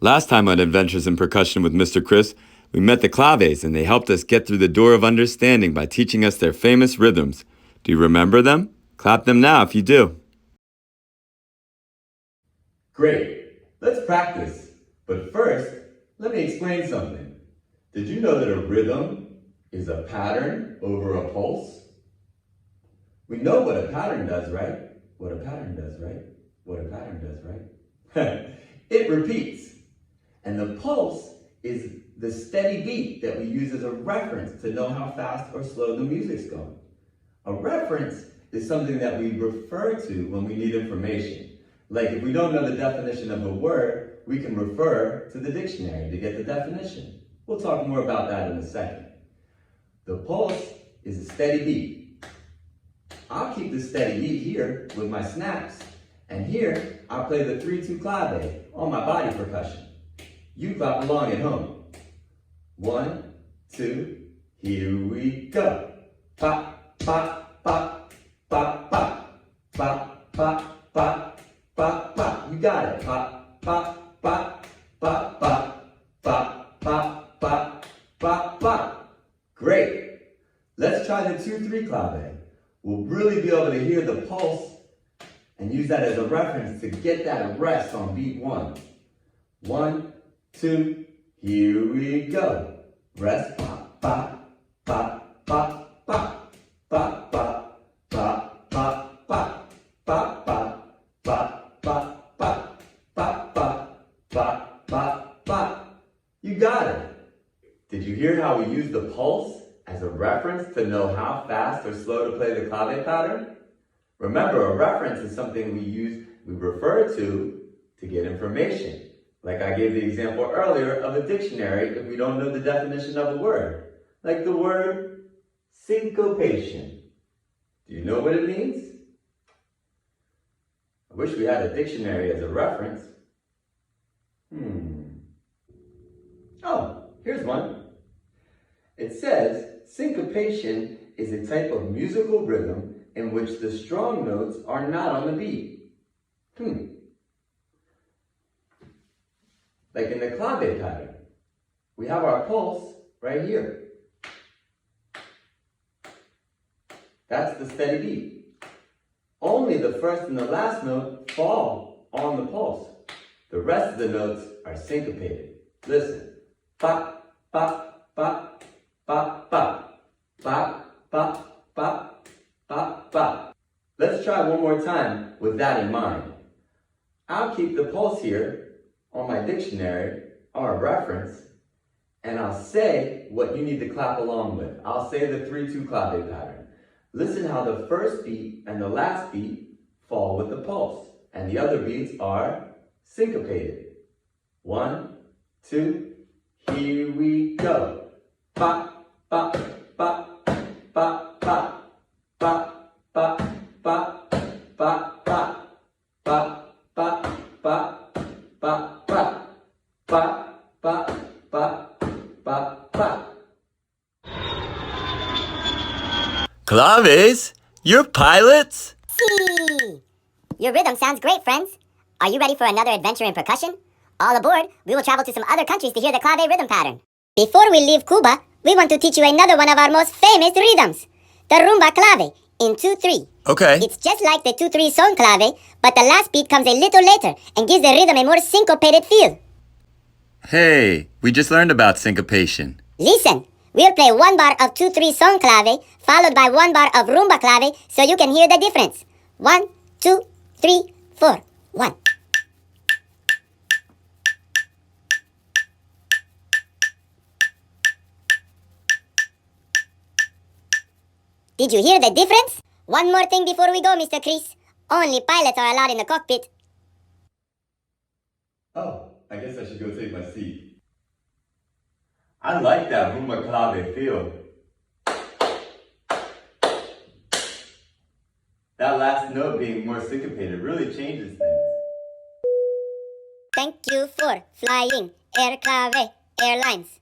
Last time on Adventures in Percussion with Mr. Chris, we met the claves and they helped us get through the door of understanding by teaching us their famous rhythms. Do you remember them? Clap them now if you do. Great, let's practice. But first, let me explain something. Did you know that a rhythm is a pattern over a pulse? We know what a pattern does, right? What a pattern does, right? What a pattern does, right? It repeats. And the pulse is the steady beat that we use as a reference to know how fast or slow the music's going. A reference is something that we refer to when we need information. Like if we don't know the definition of a word, we can refer to the dictionary to get the definition. We'll talk more about that in a second. The pulse is a steady beat. I'll keep the steady beat here with my snaps, and here I'll play the 3-2 clave on my body percussion. You clap along at home. 1, 2, here we go. Pop, pop, pop, pop, pop, pop, pop, pop, pop, pop. You got it. Pop, pop, pop, pop, pop, pop, pop, pop, pop, pop. Great. Let's try the 2-3 clave. We'll really be able to hear the pulse and use that as a reference to get that rest on beat 1. 1, 2, here we go. Rest, pop, pop, pop, pop, pop, pop, pop, pop, pop, pop, pop, pop, pop, pop, pop, pop, pop, pop, pop. You got it. Did you hear how we use the pulse as a reference to know how fast or slow to play the clave pattern? Remember, a reference is something we refer to get information. Like I gave the example earlier of a dictionary if we don't know the definition of a word. Like the word syncopation. Do you know what it means? I wish we had a dictionary as a reference. Oh, here's one. It says, syncopation is a type of musical rhythm in which the strong notes are not on the beat. Like in the clave pattern, we have our pulse right here. That's the steady beat. Only the first and the last note fall on the pulse. The rest of the notes are syncopated. Listen. Pop, pop, pop, pop, pop, pop, pop, pop, pop, pop. Let's try one more time with that in mind. I'll keep the pulse here on my dictionary, or a reference, and I'll say what you need to clap along with. I'll say the 3-2 clave pattern. Listen how the first beat and the last beat fall with the pulse, and the other beats are syncopated. 1, 2, here we go. Pop, pop, pop, pop, pop, pop, pop, pop, pop, pop, pop, pop, pop, pop, pop, pop, pop, pop, pop, pop. Claves? You're pilots? See! Your rhythm sounds great, friends. Are you ready for another adventure in percussion? All aboard, we will travel to some other countries to hear the clave rhythm pattern. Before we leave Cuba, we want to teach you another one of our most famous rhythms, the Roomba Clave in 2-3. Okay. It's just like the 2-3 song clave, but the last beat comes a little later and gives the rhythm a more syncopated feel. Hey, we just learned about syncopation. Listen, we'll play 1 bar of 2-3 song clave, followed by 1 bar of Roomba Clave, so you can hear the difference. 1, 2, 3, 4, 1. Did you hear the difference? One more thing before we go, Mr. Chris. Only pilots are allowed in the cockpit. Oh, I guess I should go take my seat. I like that Roomba Clave feel. That last note being more syncopated really changes things. Thank you for flying Air Clave Airlines.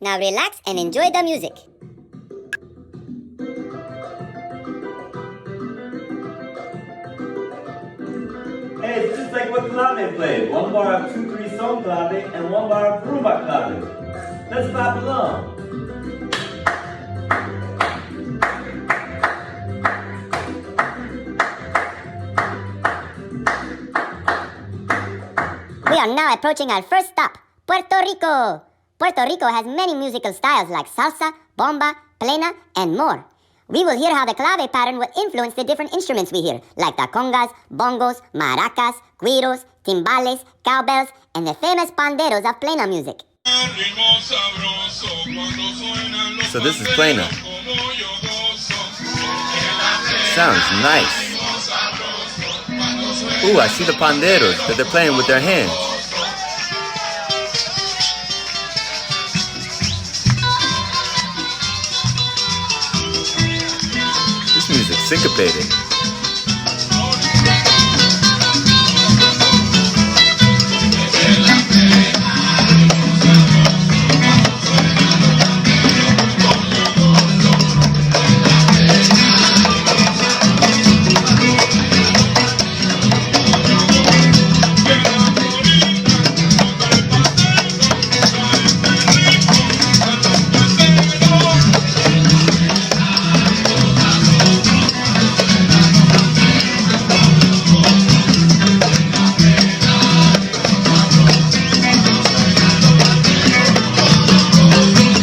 Now relax and enjoy the music. Hey, it's just like what Clave played. 1 bar of 2-3 son clave and one bar of Roomba Clave. Let's clap along. We are now approaching our first stop, Puerto Rico. Puerto Rico has many musical styles like salsa, bomba, plena, and more. We will hear how the clave pattern will influence the different instruments we hear, like the congas, bongos, maracas, güiros, timbales, cowbells, and the famous panderos of plena music. So this is plena. Sounds nice. Ooh, I see the panderos that they're playing with their hands. This music's syncopated.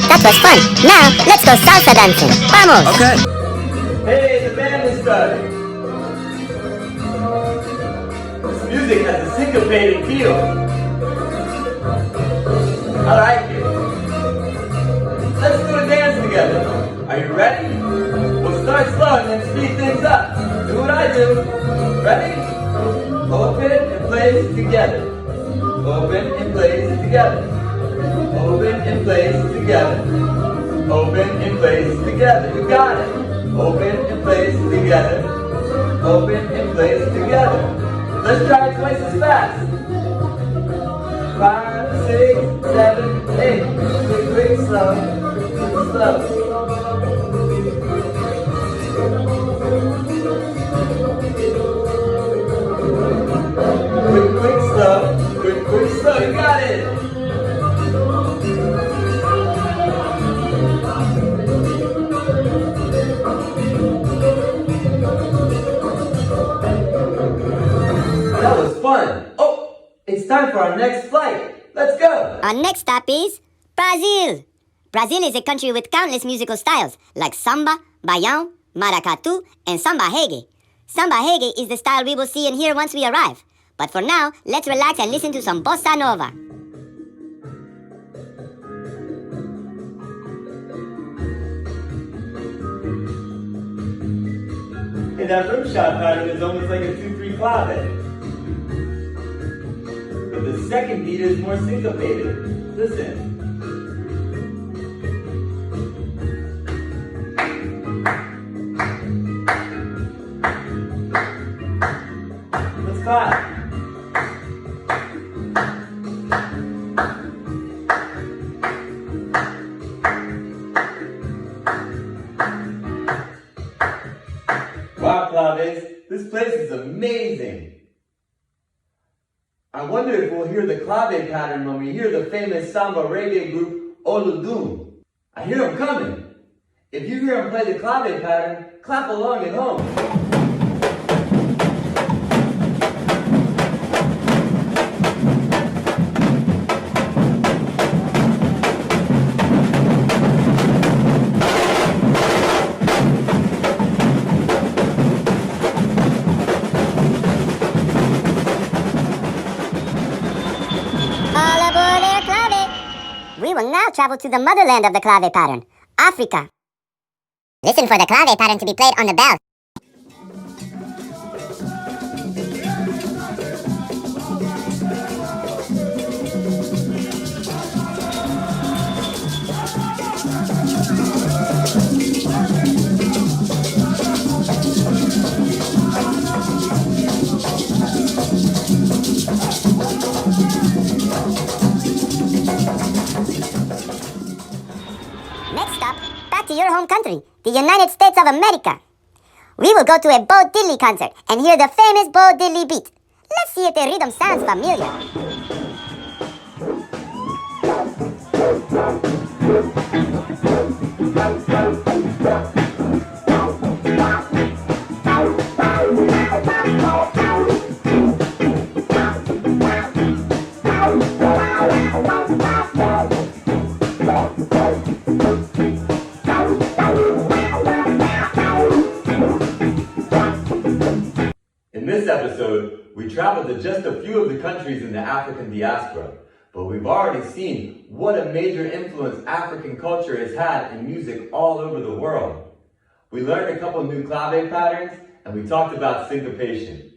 That was fun. Now, let's go salsa dancing. Vamos! Okay. Hey, the band is starting. This music has a syncopated feel. I like it. Let's do a dance together. Are you ready? We'll start slow and then speed things up. Do what I do. Ready? Open and place together. Open and place together. Open and place together. Open and place together. You got it. Open and place together. Open and place together. Let's try it twice as fast. 5, 6, 7, 8. Quick, quick, slow. Slow. Quick, quick, slow. Quick, quick, slow. You got it. That was fun. Oh, it's time for our next flight. Let's go. Our next stop is Brazil. Brazil is a country with countless musical styles like samba, baião, maracatu, and samba reggae. Samba reggae is the style we will see and hear once we arrive. But for now, let's relax and listen to some bossa nova. Hey, that rim shot pattern is almost like a 2-3 clave. But the second beat is more syncopated. Listen. Let's clap. Wow, claves, this place is amazing. I wonder if we'll hear the clave pattern when we hear the famous samba reggae group Oludum. I hear them coming. If you hear them play the clave pattern, clap along at home. All aboard Air Clave! We will now travel to the motherland of the clave pattern, Africa. Listen for the clave pattern to be played on the bell. Next stop, back to your home country, the United States of America. We will go to a Bo Diddley concert and hear the famous Bo Diddley beat. Let's see if the rhythm sounds familiar. In this episode, we traveled to just a few of the countries in the African diaspora, but we've already seen what a major influence African culture has had in music all over the world. We learned a couple new clave patterns, and we talked about syncopation.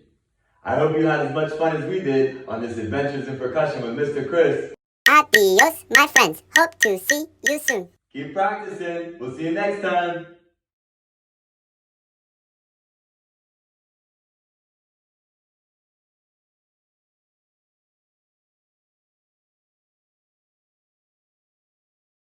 I hope you had as much fun as we did on this Adventures in Percussion with Mr. Chris. Adios, my friends. Hope to see you soon. Keep practicing. We'll see you next time.